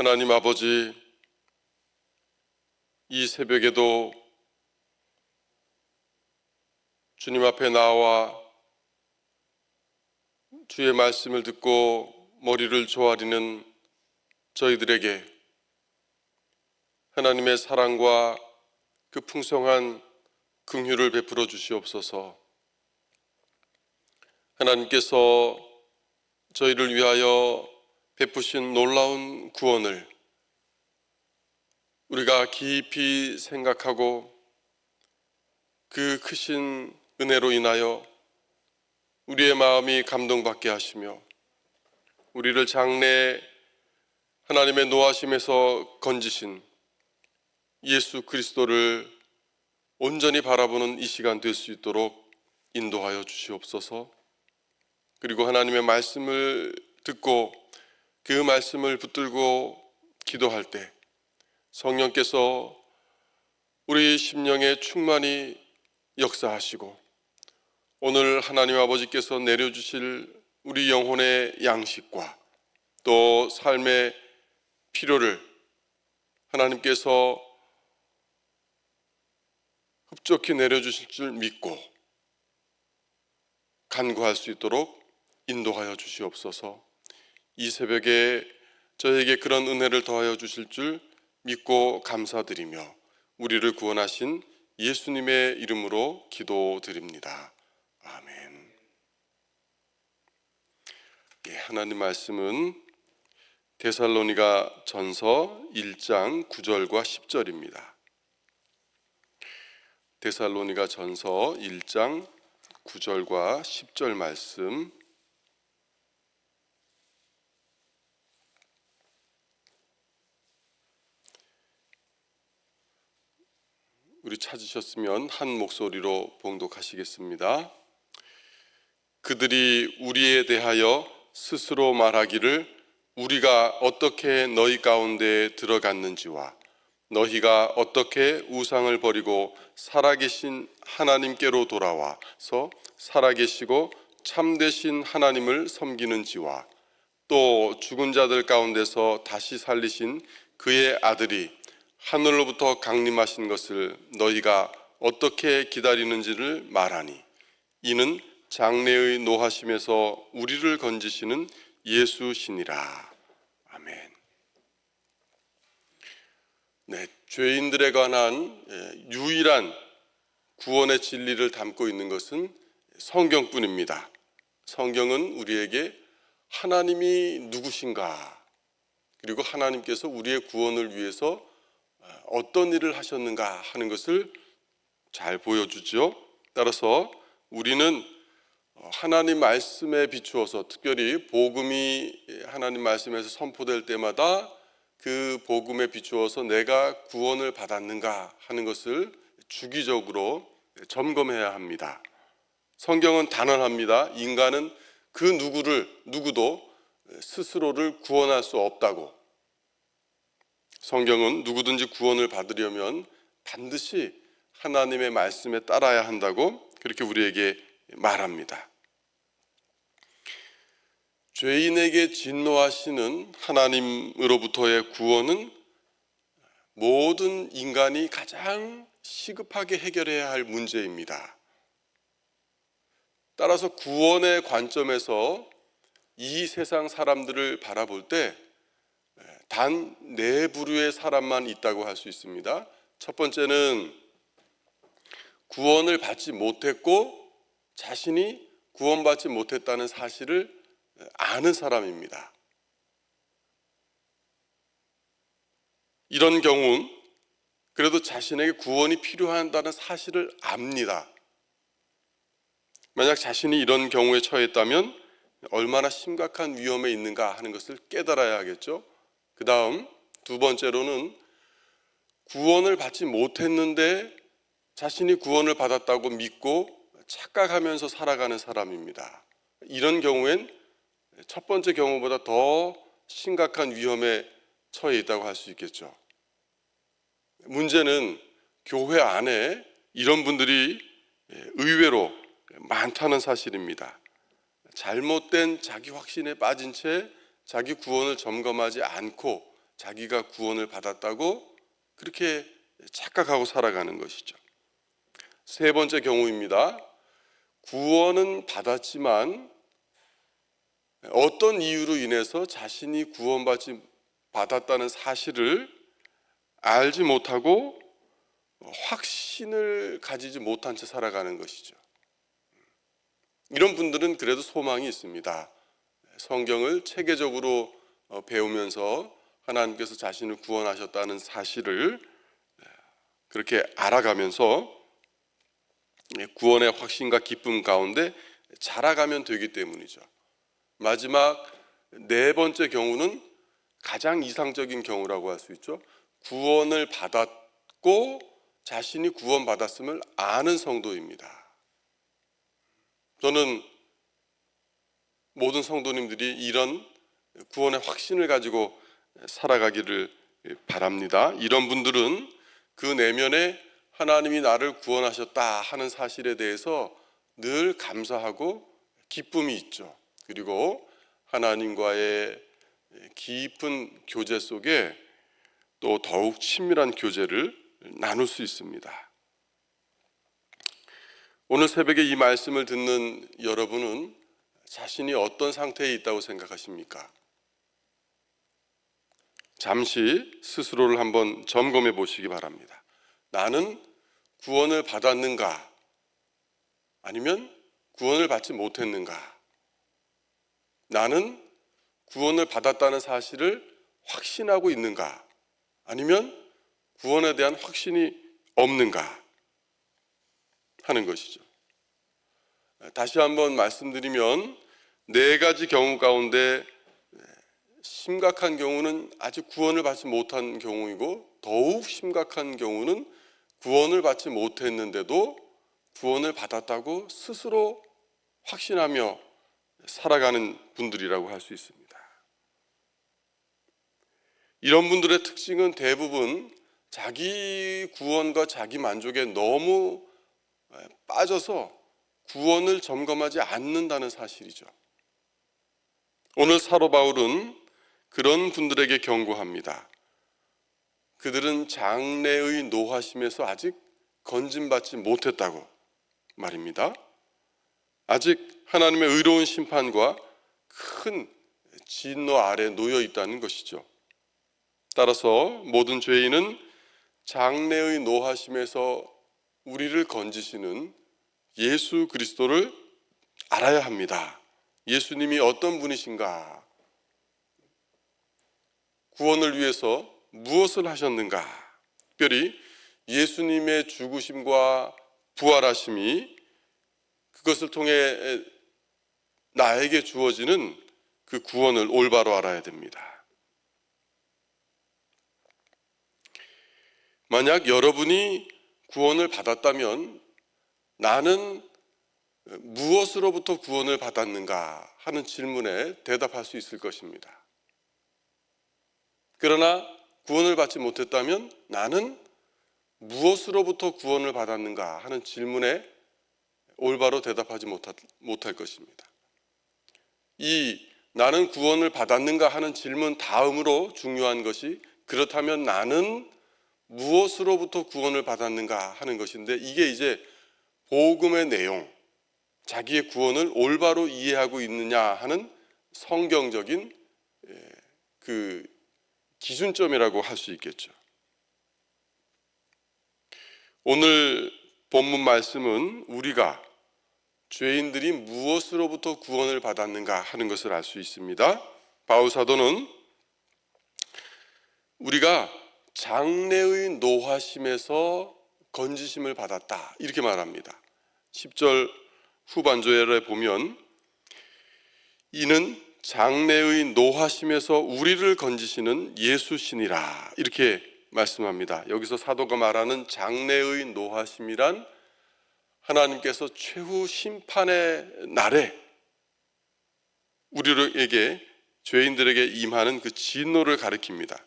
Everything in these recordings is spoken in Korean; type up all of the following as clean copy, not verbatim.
하나님 아버지, 이 새벽에도 주님 앞에 나와 주의 말씀을 듣고 머리를 조아리는 저희들에게 하나님의 사랑과 그 풍성한 긍휼을 베풀어 주시옵소서. 하나님께서 저희를 위하여 베푸신 놀라운 구원을 우리가 깊이 생각하고 그 크신 은혜로 인하여 우리의 마음이 감동받게 하시며 우리를 장래 하나님의 노하심에서 건지신 예수 그리스도를 온전히 바라보는 이 시간 될 수 있도록 인도하여 주시옵소서. 그리고 하나님의 말씀을 듣고 그 말씀을 붙들고 기도할 때 성령께서 우리 심령에 충만히 역사하시고 오늘 하나님 아버지께서 내려주실 우리 영혼의 양식과 또 삶의 필요를 하나님께서 흡족히 내려주실 줄 믿고 간구할 수 있도록 인도하여 주시옵소서. 이 새벽에 저에게 그런 은혜를 더하여 주실 줄 믿고 감사드리며 우리를 구원하신 예수님의 이름으로 기도드립니다. 아멘. 하나님 말씀은 데살로니가 전서 1장 9절과 10절입니다. 데살로니가 전서 1장 9절과 10절 말씀, 우리 찾으셨으면 한 목소리로 봉독하시겠습니다. 그들이 우리에 대하여 스스로 말하기를 우리가 어떻게 너희 가운데에 들어갔는지와 너희가 어떻게 우상을 버리고 살아계신 하나님께로 돌아와서 살아계시고 참되신 하나님을 섬기는지와 또 죽은 자들 가운데서 다시 살리신 그의 아들이 하늘로부터 강림하신 것을 너희가 어떻게 기다리는지를 말하니 이는 장래의 노하심에서 우리를 건지시는 예수시니라. 아멘. 죄인들에 관한 유일한 구원의 진리를 담고 있는 것은 성경뿐입니다. 성경은 우리에게 하나님이 누구신가, 그리고 하나님께서 우리의 구원을 위해서 어떤 일을 하셨는가 하는 것을 잘 보여주죠. 따라서 우리는 하나님 말씀에 비추어서, 특별히 복음이 하나님 말씀에서 선포될 때마다 그 복음에 비추어서 내가 구원을 받았는가 하는 것을 주기적으로 점검해야 합니다. 성경은 단언합니다. 인간은 그 누구도 스스로를 구원할 수 없다고. 성경은 누구든지 구원을 받으려면 반드시 하나님의 말씀에 따라야 한다고 그렇게 우리에게 말합니다. 죄인에게 진노하시는 하나님으로부터의 구원은 모든 인간이 가장 시급하게 해결해야 할 문제입니다. 따라서 구원의 관점에서 이 세상 사람들을 바라볼 때 단 네 부류의 사람만 있다고 할 수 있습니다. 첫 번째는 구원을 받지 못했고 자신이 구원받지 못했다는 사실을 아는 사람입니다. 이런 경우는 그래도 자신에게 구원이 필요하다는 사실을 압니다. 만약 자신이 이런 경우에 처했다면 얼마나 심각한 위험에 있는가 하는 것을 깨달아야 하겠죠. 그 다음 두 번째로는 구원을 받지 못했는데 자신이 구원을 받았다고 믿고 착각하면서 살아가는 사람입니다. 이런 경우엔 첫 번째 경우보다 더 심각한 위험에 처해 있다고 할 수 있겠죠. 문제는 교회 안에 이런 분들이 의외로 많다는 사실입니다. 잘못된 자기 확신에 빠진 채 자기 구원을 점검하지 않고 자기가 구원을 받았다고 그렇게 착각하고 살아가는 것이죠. 세 번째 경우입니다. 구원은 받았지만 어떤 이유로 인해서 자신이 받았다는 사실을 알지 못하고 확신을 가지지 못한 채 살아가는 것이죠. 이런 분들은 그래도 소망이 있습니다. 성경을 체계적으로 배우면서 하나님께서 자신을 구원하셨다는 사실을 그렇게 알아가면서 구원의 확신과 기쁨 가운데 자라가면 되기 때문이죠. 마지막 네 번째 경우는 가장 이상적인 경우라고 할 수 있죠. 구원을 받았고 자신이 구원받았음을 아는 성도입니다. 저는 모든 성도님들이 이런 구원의 확신을 가지고 살아가기를 바랍니다. 이런 분들은 그 내면에 하나님이 나를 구원하셨다 하는 사실에 대해서 늘 감사하고 기쁨이 있죠. 그리고 하나님과의 깊은 교제 속에 또 더욱 친밀한 교제를 나눌 수 있습니다. 오늘 새벽에 이 말씀을 듣는 여러분은 자신이 어떤 상태에 있다고 생각하십니까? 잠시 스스로를 한번 점검해 보시기 바랍니다. 나는 구원을 받았는가? 아니면 구원을 받지 못했는가? 나는 구원을 받았다는 사실을 확신하고 있는가? 아니면 구원에 대한 확신이 없는가? 하는 것이죠. 다시 한번 말씀드리면 네 가지 경우 가운데 심각한 경우는 아직 구원을 받지 못한 경우이고 더욱 심각한 경우는 구원을 받지 못했는데도 구원을 받았다고 스스로 확신하며 살아가는 분들이라고 할 수 있습니다. 이런 분들의 특징은 대부분 자기 구원과 자기 만족에 너무 빠져서 구원을 점검하지 않는다는 사실이죠. 오늘 사도 바울은 그런 분들에게 경고합니다. 그들은 장래의 노하심에서 아직 건짐받지 못했다고 말입니다. 아직 하나님의 의로운 심판과 큰 진노 아래 놓여 있다는 것이죠. 따라서 모든 죄인은 장래의 노하심에서 우리를 건지시는 예수 그리스도를 알아야 합니다. 예수님이 어떤 분이신가? 구원을 위해서 무엇을 하셨는가? 특별히 예수님의 죽으심과 부활하심이 그것을 통해 나에게 주어지는 그 구원을 올바로 알아야 됩니다. 만약 여러분이 구원을 받았다면 나는 무엇으로부터 구원을 받았는가 하는 질문에 대답할 수 있을 것입니다. 그러나 구원을 받지 못했다면 나는 무엇으로부터 구원을 받았는가 하는 질문에 올바로 대답하지 못할 것입니다. 이 나는 구원을 받았는가 하는 질문 다음으로 중요한 것이 그렇다면 나는 무엇으로부터 구원을 받았는가 하는 것인데 이게 이제 복음의 내용, 자기의 구원을 올바로 이해하고 있느냐 하는 성경적인 그 기준점이라고 할 수 있겠죠. 오늘 본문 말씀은 우리가 죄인들이 무엇으로부터 구원을 받았는가 하는 것을 알 수 있습니다. 바울 사도는 우리가 장래의 노하심에서 건지심을 받았다 이렇게 말합니다. 10절 후반절에 보면 이는 장래의 노하심에서 우리를 건지시는 예수시니라 이렇게 말씀합니다. 여기서 사도가 말하는 장래의 노하심이란 하나님께서 최후 심판의 날에 우리에게 죄인들에게 임하는 그 진노를 가리킵니다.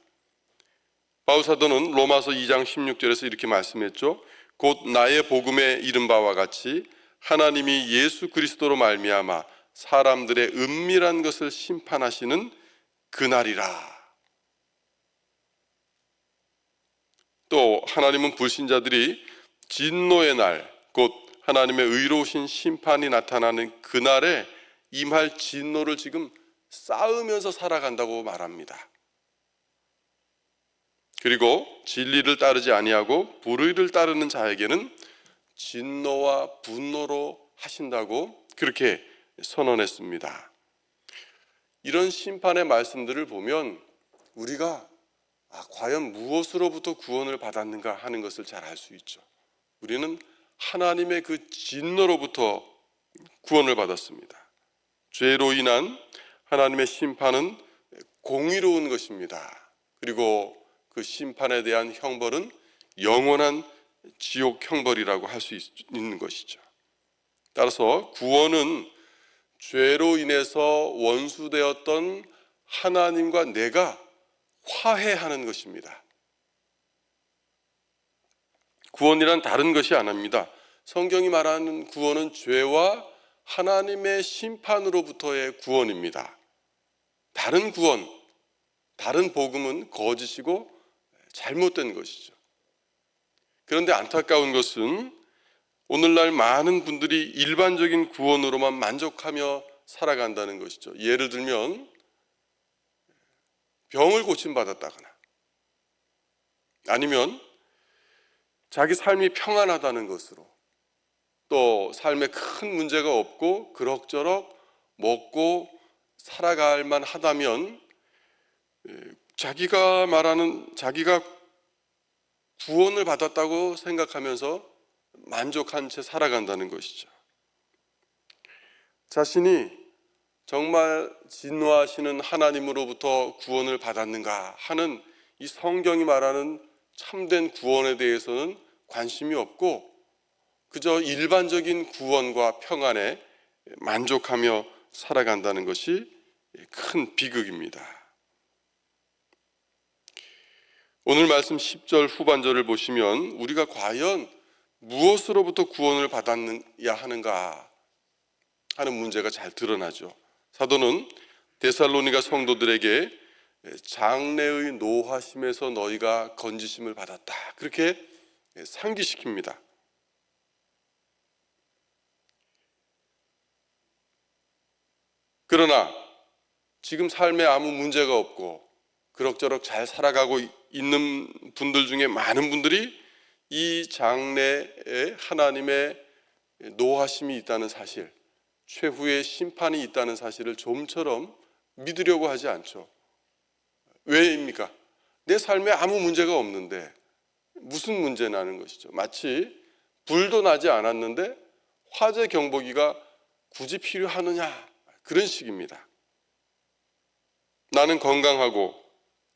바울 사도는 로마서 2장 16절에서 이렇게 말씀했죠. 곧 나의 복음에 이른 바와 같이 하나님이 예수 그리스도로 말미암아 사람들의 은밀한 것을 심판하시는 그날이라. 또 하나님은 불신자들이 진노의 날, 곧 하나님의 의로우신 심판이 나타나는 그날에 임할 진노를 지금 쌓으면서 살아간다고 말합니다. 그리고 진리를 따르지 아니하고 불의를 따르는 자에게는 진노와 분노로 하신다고 그렇게 선언했습니다. 이런 심판의 말씀들을 보면 우리가 과연 무엇으로부터 구원을 받았는가 하는 것을 잘 알 수 있죠. 우리는 하나님의 그 진노로부터 구원을 받았습니다. 죄로 인한 하나님의 심판은 공의로운 것입니다. 그리고 그 심판에 대한 형벌은 영원한 지옥 형벌이라고 할 수 있는 것이죠. 따라서 구원은 죄로 인해서 원수되었던 하나님과 내가 화해하는 것입니다. 구원이란 다른 것이 아닙니다. 성경이 말하는 구원은 죄와 하나님의 심판으로부터의 구원입니다. 다른 구원, 다른 복음은 거짓이고 잘못된 것이죠. 그런데 안타까운 것은 오늘날 많은 분들이 일반적인 구원으로만 만족하며 살아간다는 것이죠. 예를 들면 병을 고침받았다거나 아니면 자기 삶이 평안하다는 것으로, 또 삶에 큰 문제가 없고 그럭저럭 먹고 살아갈 만하다면 자기가 구원을 받았다고 생각하면서 만족한 채 살아간다는 것이죠. 자신이 정말 진노하시는 하나님으로부터 구원을 받았는가 하는 이 성경이 말하는 참된 구원에 대해서는 관심이 없고 그저 일반적인 구원과 평안에 만족하며 살아간다는 것이 큰 비극입니다. 오늘 말씀 10절 후반절을 보시면 우리가 과연 무엇으로부터 구원을 받았느냐 하는가 하는 문제가 잘 드러나죠. 사도는 데살로니가 성도들에게 장래의 노하심에서 너희가 건지심을 받았다, 그렇게 상기시킵니다. 그러나 지금 삶에 아무 문제가 없고 그럭저럭 잘 살아가고 있는 분들 중에 많은 분들이 이 장래에 하나님의 노하심이 있다는 사실, 최후의 심판이 있다는 사실을 좀처럼 믿으려고 하지 않죠. 왜입니까? 내 삶에 아무 문제가 없는데 무슨 문제 나는 것이죠. 마치 불도 나지 않았는데 화재 경보기가 굳이 필요하느냐, 그런 식입니다. 나는 건강하고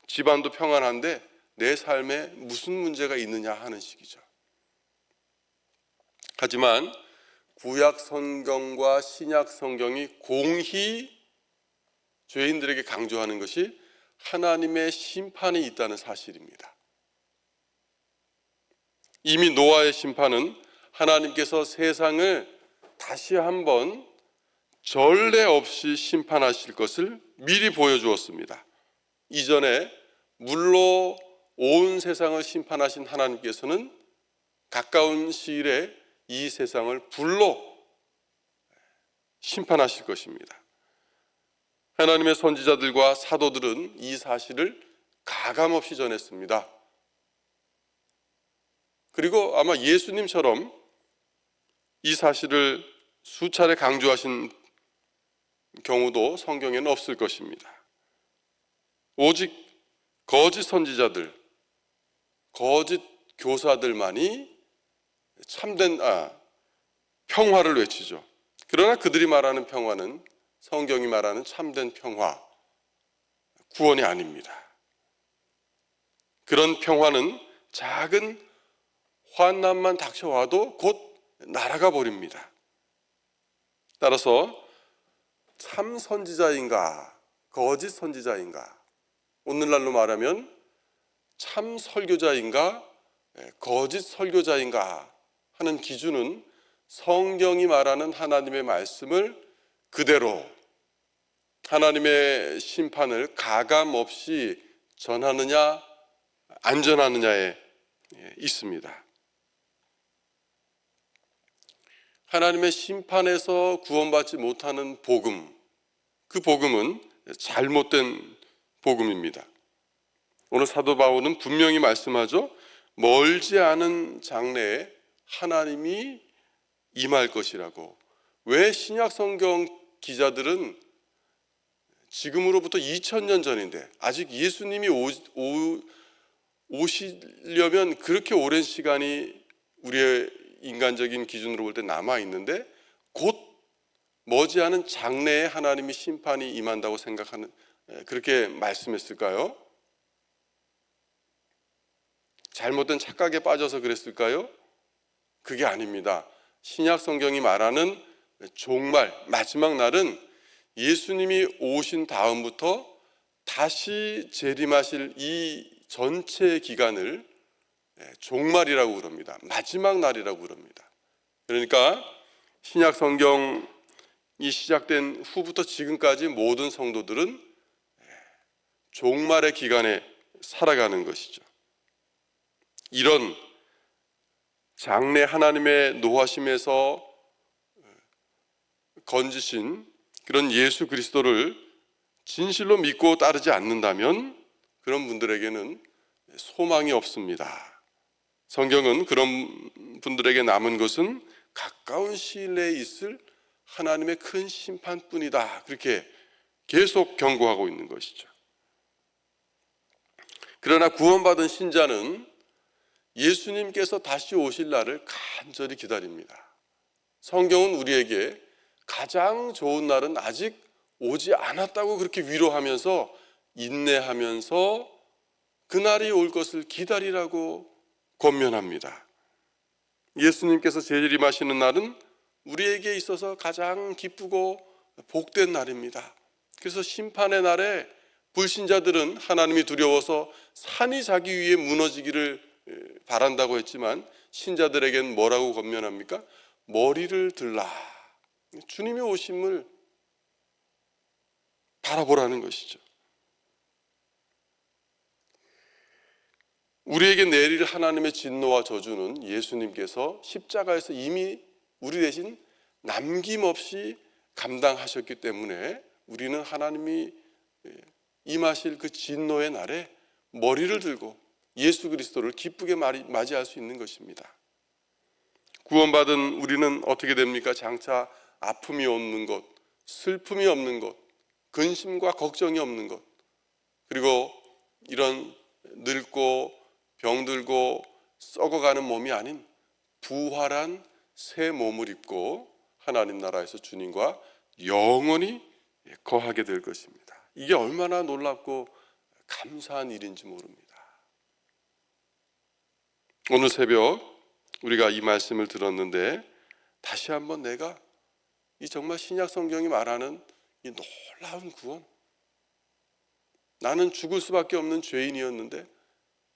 집안도 평안한데 내 삶에 무슨 문제가 있느냐 하는 식이죠. 하지만 구약 성경과 신약 성경이 공히 죄인들에게 강조하는 것이 하나님의 심판이 있다는 사실입니다. 이미 노아의 심판은 하나님께서 세상을 다시 한번 전례 없이 심판하실 것을 미리 보여주었습니다. 이전에 물로 온 세상을 심판하신 하나님께서는 가까운 시일에 이 세상을 불로 심판하실 것입니다. 하나님의 선지자들과 사도들은 이 사실을 가감없이 전했습니다. 그리고 아마 예수님처럼 이 사실을 수차례 강조하신 경우도 성경에는 없을 것입니다. 오직 거짓 선지자들, 거짓 교사들만이 참된 평화를 외치죠. 그러나 그들이 말하는 평화는 성경이 말하는 참된 평화, 구원이 아닙니다. 그런 평화는 작은 환난만 닥쳐와도 곧 날아가 버립니다. 따라서 참 선지자인가 거짓 선지자인가, 오늘날로 말하면 참 설교자인가 거짓 설교자인가 하는 기준은 성경이 말하는 하나님의 말씀을 그대로 하나님의 심판을 가감 없이 전하느냐 안 전하느냐의 있습니다. 하나님의 심판에서 구원받지 못하는 복음, 그 복음은 잘못된 복음입니다. 오늘 사도 바울은 분명히 말씀하죠. 멀지 않은 장래에 하나님이 임할 것이라고. 왜 신약 성경 기자들은 지금으로부터 2000년 전인데 아직 예수님이 오시려면 그렇게 오랜 시간이 우리의 인간적인 기준으로 볼 때 남아 있는데 곧 머지않은 장래에 하나님이 심판이 임한다고 생각하는, 그렇게 말씀했을까요? 잘못된 착각에 빠져서 그랬을까요? 그게 아닙니다. 신약 성경이 말하는 종말, 마지막 날은 예수님이 오신 다음부터 다시 재림하실 이 전체 기간을 종말이라고 그럽니다. 마지막 날이라고 그럽니다. 그러니까 신약 성경이 시작된 후부터 지금까지 모든 성도들은 종말의 기간에 살아가는 것이죠. 이런 장래 하나님의 노하심에서 건지신 그런 예수 그리스도를 진실로 믿고 따르지 않는다면 그런 분들에게는 소망이 없습니다. 성경은 그런 분들에게 남은 것은 가까운 시일 내에 있을 하나님의 큰 심판뿐이다, 그렇게 계속 경고하고 있는 것이죠. 그러나 구원받은 신자는 예수님께서 다시 오실 날을 간절히 기다립니다. 성경은 우리에게 가장 좋은 날은 아직 오지 않았다고 그렇게 위로하면서 인내하면서 그날이 올 것을 기다리라고 권면합니다. 예수님께서 재림하시는 날은 우리에게 있어서 가장 기쁘고 복된 날입니다. 그래서 심판의 날에 불신자들은 하나님이 두려워서 산이 자기 위에 무너지기를 바란다고 했지만 신자들에게는 뭐라고 권면합니까? 머리를 들라. 주님의 오심을 바라보라는 것이죠. 우리에게 내릴 하나님의 진노와 저주는 예수님께서 십자가에서 이미 우리 대신 남김없이 감당하셨기 때문에 우리는 하나님이 임하실 그 진노의 날에 머리를 들고 예수 그리스도를 기쁘게 맞이할 수 있는 것입니다. 구원받은 우리는 어떻게 됩니까? 장차 아픔이 없는 것, 슬픔이 없는 것, 근심과 걱정이 없는 것, 그리고 이런 늙고 병들고 썩어가는 몸이 아닌 부활한 새 몸을 입고 하나님 나라에서 주님과 영원히 거하게 될 것입니다. 이게 얼마나 놀랍고 감사한 일인지 모릅니다. 오늘 새벽 우리가 이 말씀을 들었는데 다시 한번 내가 이 정말 신약 성경이 말하는 이 놀라운 구원, 나는 죽을 수밖에 없는 죄인이었는데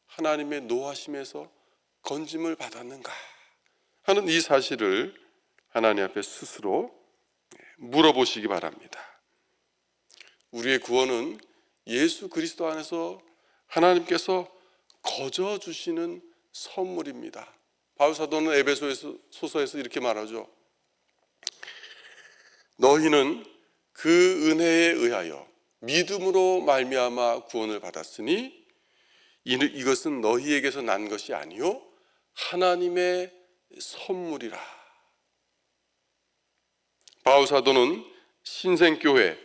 하나님의 노하심에서 건짐을 받았는가 하는 이 사실을 하나님 앞에 스스로 물어보시기 바랍니다. 우리의 구원은 예수 그리스도 안에서 하나님께서 거저 주시는 선물입니다. 바울 사도는 에베소서에서 이렇게 말하죠. 너희는 그 은혜에 의하여 믿음으로 말미암아 구원을 받았으니 이것은 너희에게서 난 것이 아니요 하나님의 선물이라. 바울 사도는 신생교회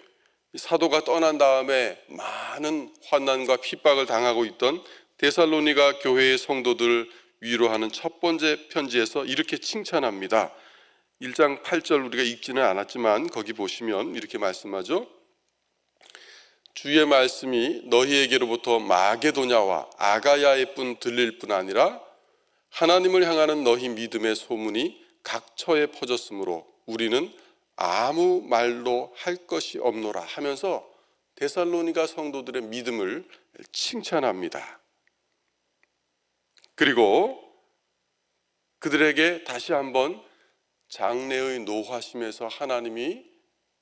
사도가 떠난 다음에 많은 환난과 핍박을 당하고 있던 데살로니가 교회의 성도들을 위로하는 첫 번째 편지에서 이렇게 칭찬합니다. 1장 8절 우리가 읽지는 않았지만 거기 보시면 이렇게 말씀하죠. 주의 말씀이 너희에게로부터 마게도냐와 아가야에 뿐 들릴 뿐 아니라 하나님을 향하는 너희 믿음의 소문이 각 처에 퍼졌으므로 우리는 아무 말로 할 것이 없노라 하면서 데살로니가 성도들의 믿음을 칭찬합니다. 그리고 그들에게 다시 한번 장래의 노하심에서 하나님이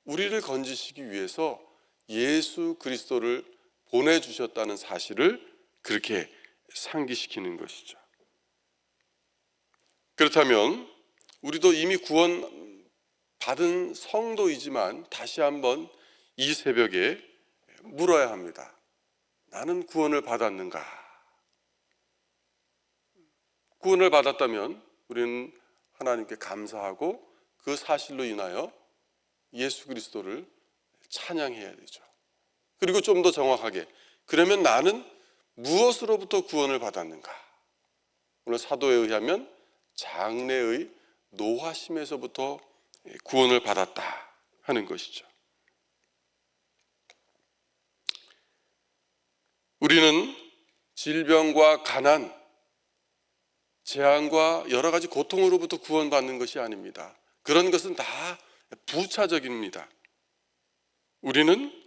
우리를 건지시기 위해서 예수 그리스도를 보내주셨다는 사실을 그렇게 상기시키는 것이죠. 그렇다면 우리도 이미 구원 받은 성도이지만 다시 한번 이 새벽에 물어야 합니다. 나는 구원을 받았는가? 구원을 받았다면 우리는 하나님께 감사하고 그 사실로 인하여 예수 그리스도를 찬양해야 되죠. 그리고 좀 더 정확하게, 그러면 나는 무엇으로부터 구원을 받았는가? 오늘 사도에 의하면 장래의 노하심에서부터 구원을 받았다 하는 것이죠. 우리는 질병과 가난, 재앙과 여러 가지 고통으로부터 구원받는 것이 아닙니다. 그런 것은 다 부차적입니다. 우리는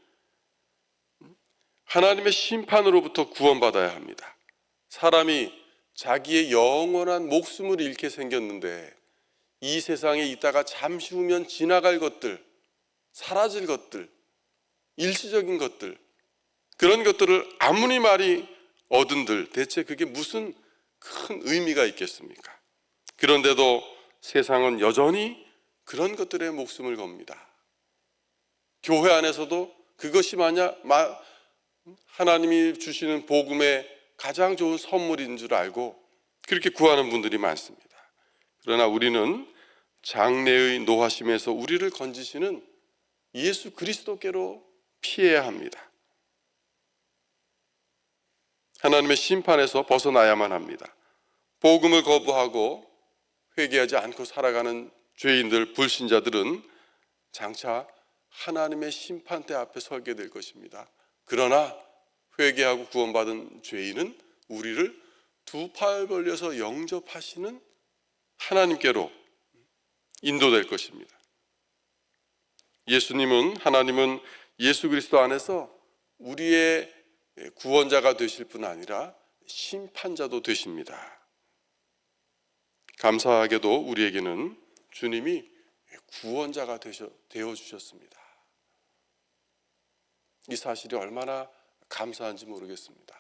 하나님의 심판으로부터 구원받아야 합니다. 사람이 자기의 영원한 목숨을 잃게 생겼는데 이 세상에 있다가 잠시 후면 지나갈 것들, 사라질 것들, 일시적인 것들, 그런 것들을 아무리 많이 얻은들 대체 그게 무슨 큰 의미가 있겠습니까? 그런데도 세상은 여전히 그런 것들에 목숨을 겁니다. 교회 안에서도 그것이 만약 하나님이 주시는 복음의 가장 좋은 선물인 줄 알고 그렇게 구하는 분들이 많습니다. 그러나 우리는 장래의 노하심에서 우리를 건지시는 예수 그리스도께로 피해야 합니다. 하나님의 심판에서 벗어나야만 합니다. 복음을 거부하고 회개하지 않고 살아가는 죄인들, 불신자들은 장차 하나님의 심판대 앞에 설게 될 것입니다. 그러나 회개하고 구원받은 죄인은 우리를 두 팔 벌려서 영접하시는 하나님께로 인도될 것입니다. 하나님은 예수 그리스도 안에서 우리의 구원자가 되실 뿐 아니라 심판자도 되십니다. 감사하게도 우리에게는 주님이 구원자가 되어 주셨습니다. 이 사실이 얼마나 감사한지 모르겠습니다.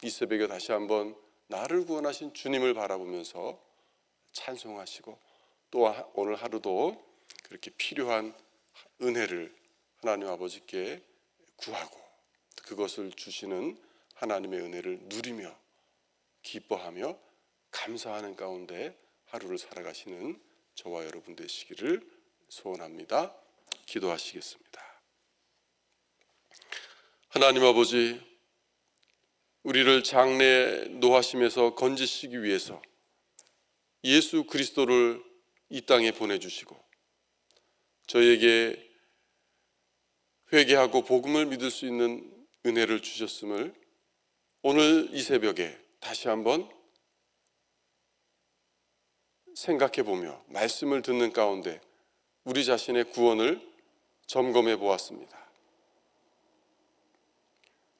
이 새벽에 다시 한번 나를 구원하신 주님을 바라보면서 찬송하시고 또 오늘 하루도 그렇게 필요한 은혜를 하나님 아버지께 구하고 그것을 주시는 하나님의 은혜를 누리며 기뻐하며 감사하는 가운데 하루를 살아가시는 저와 여러분 되시기를 소원합니다. 기도하시겠습니다. 하나님 아버지, 우리를 장래 노하심에서 건지시기 위해서 예수 그리스도를 이 땅에 보내주시고 저희에게 회개하고 복음을 믿을 수 있는 은혜를 주셨음을 오늘 이 새벽에 다시 한번 생각해 보며 말씀을 듣는 가운데 우리 자신의 구원을 점검해 보았습니다.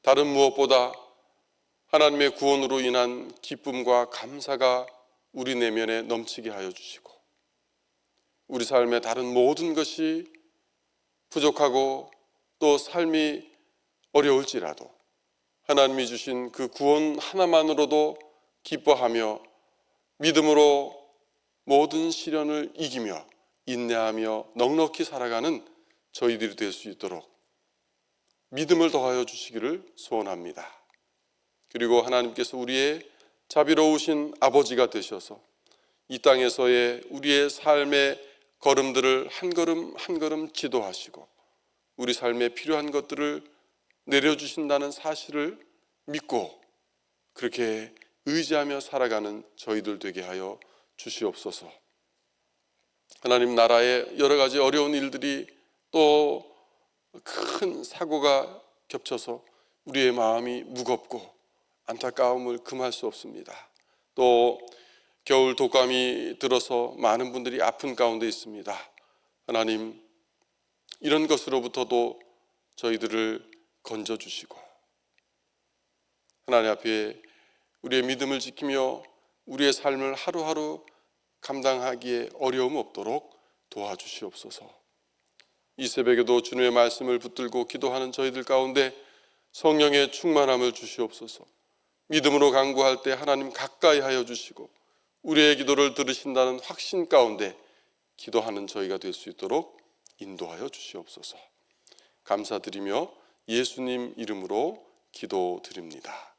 다른 무엇보다 하나님의 구원으로 인한 기쁨과 감사가 우리 내면에 넘치게 하여 주시고 우리 삶의 다른 모든 것이 부족하고 또 삶이 어려울지라도 하나님이 주신 그 구원 하나만으로도 기뻐하며 믿음으로 모든 시련을 이기며 인내하며 넉넉히 살아가는 저희들이 될 수 있도록 믿음을 더하여 주시기를 소원합니다. 그리고 하나님께서 우리의 자비로우신 아버지가 되셔서 이 땅에서의 우리의 삶의 걸음들을 한 걸음 한 걸음 지도하시고 우리 삶에 필요한 것들을 내려주신다는 사실을 믿고 그렇게 의지하며 살아가는 저희들 되게 하여 주시옵소서. 하나님 나라의 여러 가지 어려운 일들이 또 큰 사고가 겹쳐서 우리의 마음이 무겁고 안타까움을 금할 수 없습니다. 또 겨울 독감이 들어서 많은 분들이 아픈 가운데 있습니다. 하나님 이런 것으로부터도 저희들을 건져주시고 하나님 앞에 우리의 믿음을 지키며 우리의 삶을 하루하루 감당하기에 어려움 없도록 도와주시옵소서. 이 새벽에도 주님의 말씀을 붙들고 기도하는 저희들 가운데 성령의 충만함을 주시옵소서. 믿음으로 간구할 때 하나님 가까이 하여 주시고 우리의 기도를 들으신다는 확신 가운데 기도하는 저희가 될 수 있도록 인도하여 주시옵소서. 감사드리며 예수님 이름으로 기도드립니다.